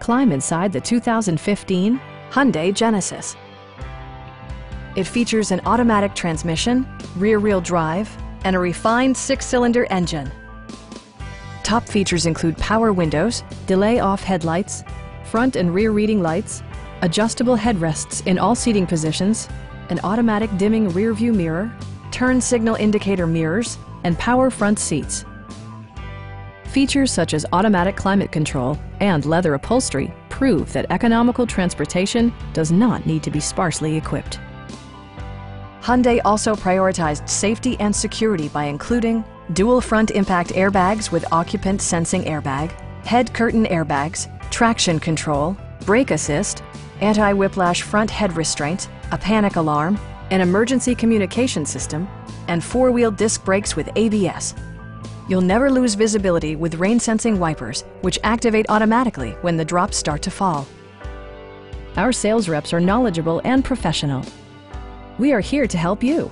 Climb inside the 2015 Hyundai Genesis. It features an automatic transmission, rear-wheel drive, and a refined 6-cylinder engine. Top features include power windows, delay-off headlights, front and rear reading lights, adjustable headrests in all seating positions, an automatic dimming rear-view mirror, turn signal indicator mirrors, and power front seats. Features such as automatic climate control and leather upholstery prove that economical transportation does not need to be sparsely equipped. Hyundai also prioritized safety and security by including dual front impact airbags with occupant sensing airbag, head curtain airbags, traction control, brake assist, anti-whiplash front head restraints, a panic alarm, an emergency communication system, and 4-wheel disc brakes with ABS. You'll never lose visibility with rain-sensing wipers, which activate automatically when the drops start to fall. Our sales reps are knowledgeable and professional. We are here to help you.